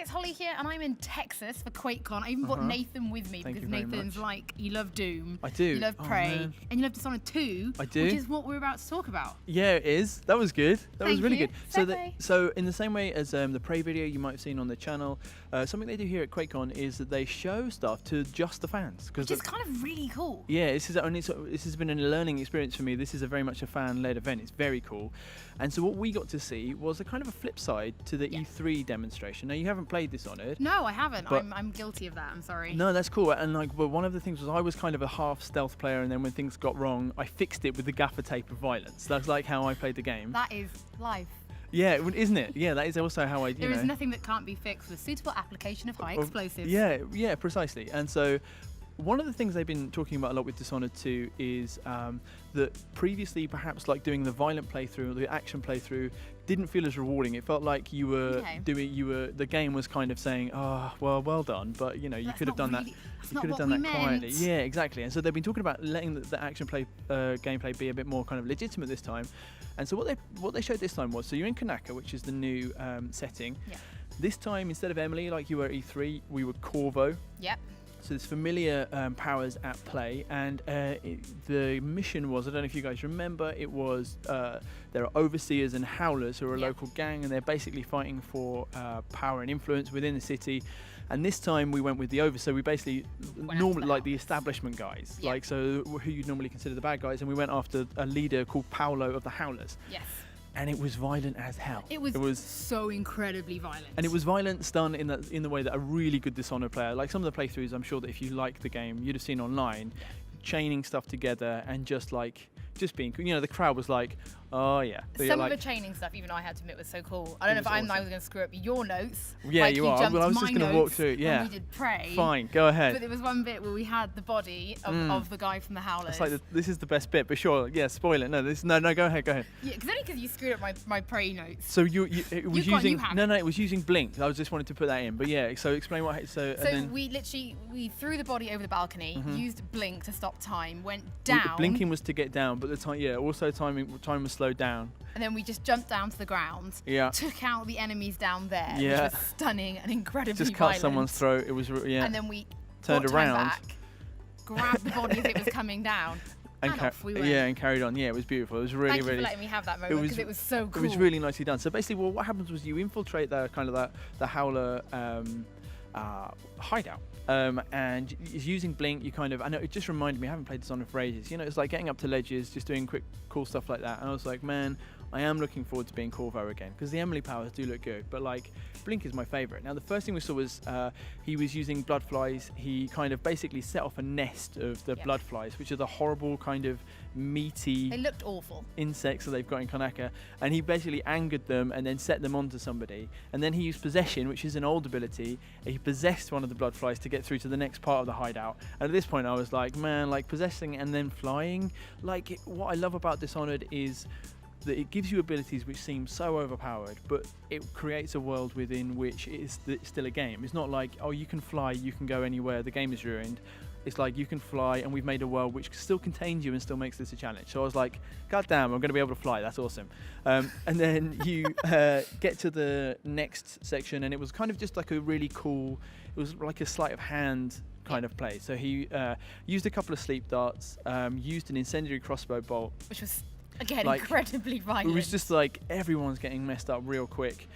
it's Holly here, and I'm in Texas for QuakeCon. I even brought Nathan with me because Nathan's like, you love Doom. I do. You love Prey, and you love Dishonored 2. I do. Which is what we're about to talk about. Yeah, it is. That was good. That was really good. Segue. So in the same way as the Prey video you might have seen on the channel, something they do here at QuakeCon is that they show stuff to just the fans. Which is kind of really cool. Yeah, this has been a learning experience for me. This is a very much a fan-led event. It's very cool. And so what we got to see was a kind of a flip side to the E3 demonstration. Now, you haven't played Dishonored. No, I haven't. I'm guilty of that. I'm sorry. No, that's cool. And but one of the things was I was kind of a half stealth player, and then when things got wrong, I fixed it with the gaffer tape of violence. That's like how I played the game. That is life. Yeah, isn't it? Yeah, that is also how I. There is nothing that can't be fixed with suitable application of high explosives. Yeah, precisely. And so, one of the things they've been talking about a lot with Dishonored 2 is that previously, perhaps like doing the violent playthrough or the action playthrough didn't feel as rewarding. It felt like you were the game was kind of saying, oh, well done, but you could have done that. You could have done that quietly. Yeah, exactly. And so they've been talking about letting the action gameplay be a bit more kind of legitimate this time. And so what they showed this time was, so you're in Kanaka, which is the new setting. Yeah. This time, instead of Emily, like you were at E3, we were Corvo. Yep. So there's familiar powers at play, and the mission was, I don't know if you guys remember, it was there are overseers and howlers who are a local gang, and they're basically fighting for power and influence within the city. And this time we went with the so we basically normally like the establishment guys, like so who you'd normally consider the bad guys, and we went after a leader called Paolo of the Howlers. Yes. And it was violent as hell. It was so incredibly violent. And it was violence done in the way that a really good Dishonored player, like some of the playthroughs, I'm sure that if you like the game, you'd have seen online, chaining stuff together and just being, the crowd was like, oh yeah. So some of the chaining stuff, even I had to admit, was so cool. I don't know if I was going to screw up your notes. Yeah, you are. Well, I was just going to walk through. Yeah. When we did Prey. Fine, go ahead. But there was one bit where we had the body of the guy from the Howlers. It's like this is the best bit, but sure, yeah, spoil it. No, go ahead. Yeah, because you screwed up my Prey notes. So it was using Blink. I just wanted to put that in, but yeah. So explain what. So we threw the body over the balcony, used Blink to stop time, went down. Blinking was to get down, but the time, also time was slowed down. And then we just jumped down to the ground, took out the enemies down there, which was stunning and incredibly just violent. Cut someone's throat. It was, And then we turned around, back, grabbed the body as it was coming down, and off we went. Yeah, and carried on. Yeah, it was beautiful. It was really, Thank you for letting me have that moment, because it was so cool. It was really nicely done. So basically, what happens was you infiltrate the Howler hideout. And using Blink, I know it just reminded me, I haven't played Dishonored for ages, it's like getting up to ledges, just doing quick, cool stuff like that. And I was like, man, I am looking forward to being Corvo again, because the Emily powers do look good, but like, Blink is my favourite. Now, the first thing we saw was he was using blood flies. He kind of basically set off a nest of the blood flies, which are the horrible kind of meaty... They looked awful. ...insects that they've got in Kanaka. And he basically angered them and then set them onto somebody. And then he used possession, which is an old ability. He possessed one of the blood flies to get through to the next part of the hideout. And at this point, I was like, man, like possessing and then flying. Like, what I love about Dishonored is that it gives you abilities which seem so overpowered, but it creates a world within which it is still a game. It's not like, oh, you can fly, you can go anywhere, the game is ruined. It's like you can fly, and we've made a world which still contains you and still makes this a challenge. So I was like, God damn, I'm going to be able to fly. That's awesome. And then you get to the next section, and it was kind of just like a really cool, it was like a sleight of hand kind of play. So he used a couple of sleep darts, used an incendiary crossbow bolt. Which was... Again, incredibly violent. It was just like everyone's getting messed up real quick.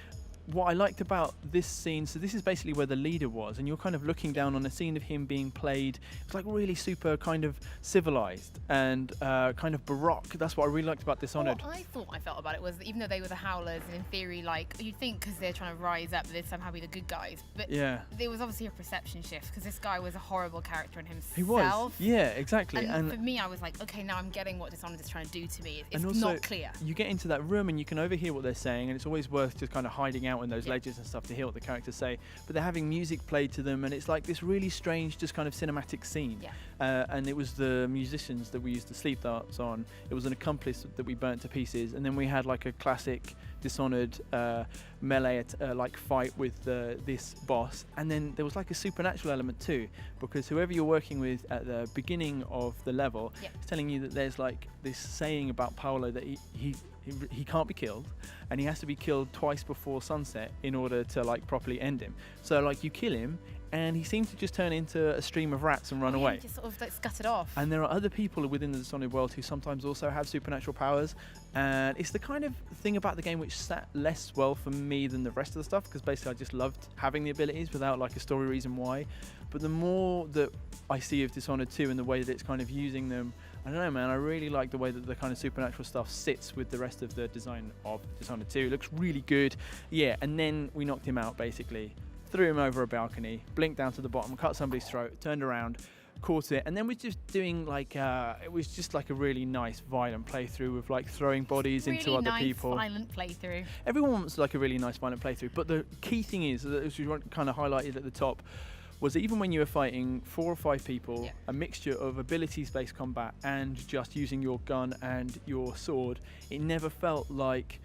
What I liked about this scene, so this is basically where the leader was, and you're kind of looking down on a scene of him being played. It's like really super kind of civilized and kind of baroque. That's what I really liked about Dishonored. What I thought I felt about it was that even though they were the Howlers, and in theory, like, you'd think because they're trying to rise up, they'd somehow be the good guys. But there was obviously a perception shift, because this guy was a horrible character in himself. He was. Yeah, exactly. And for me, I was like, okay, now I'm getting what Dishonored is trying to do to me. It's also not clear. You get into that room and you can overhear what they're saying, and it's always worth just kind of hiding out in those ledges and stuff to hear what the characters say. But they're having music played to them, and it's like this really strange, just kind of cinematic scene. And it was the musicians that we used the sleep darts on. It was an accomplice that we burnt to pieces, and then we had like a classic Dishonored melee like fight with this boss, and then there was like a supernatural element too, because whoever you're working with at the beginning of the level is telling you that there's like this saying about Paolo that he can't be killed, and he has to be killed twice before sunset in order to like properly end him. So like you kill him, and he seems to just turn into a stream of rats and run away. Just sort of like scuttered off. And there are other people within the Dishonored world who sometimes also have supernatural powers, and it's the kind of thing about the game which sat less well for me than the rest of the stuff, because basically I just loved having the abilities without like a story reason why. But the more that I see of Dishonored 2 and the way that it's kind of using them, I don't know, man, I really like the way that the kind of supernatural stuff sits with the rest of the design of Dishonored 2. It looks really good. Yeah, and then we knocked him out basically. Threw him over a balcony, blinked down to the bottom, cut somebody's throat, turned around, caught it, and then we're just doing like it was just like a really nice violent playthrough with like throwing bodies into other people. Really nice violent playthrough. Everyone wants like a really nice violent playthrough, but the key thing is, as we kind of highlighted at the top, was that even when you were fighting 4 or 5 people, a mixture of abilities-based combat and just using your gun and your sword, it never felt like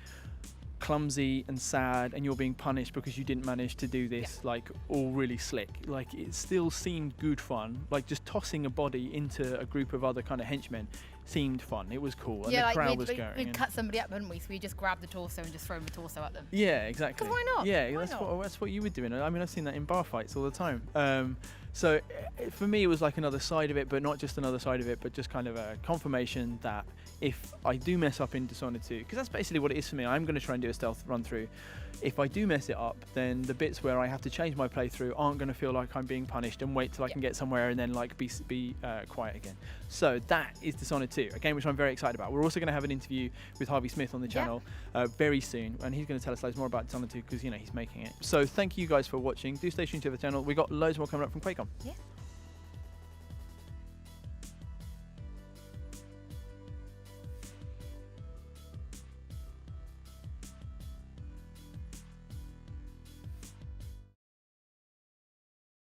clumsy and sad and you're being punished because you didn't manage to do this like all really slick. Like it still seemed good fun. Like just tossing a body into a group of other kind of henchmen seemed fun. It was cool, and the crowd was going. We'd cut somebody up, hadn't we? So we just grabbed the torso and just throw the torso at them. Yeah, exactly. Because why not? Yeah, that's what you were doing. I mean, I've seen that in bar fights all the time. So for me, it was like another side of it, but not just another side of it, but just kind of a confirmation that if I do mess up in Dishonored 2, because that's basically what it is for me, I'm going to try and do a stealth run through. If I do mess it up, then the bits where I have to change my playthrough aren't going to feel like I'm being punished and wait till I can get somewhere and then like be quiet again. So that is Dishonored 2, a game which I'm very excited about. We're also going to have an interview with Harvey Smith on the channel very soon, and he's going to tell us loads more about Dishonored 2 because, you know, he's making it. So thank you guys for watching. Do stay tuned to the channel. We've got loads more coming up from QuakeCon. Yeah.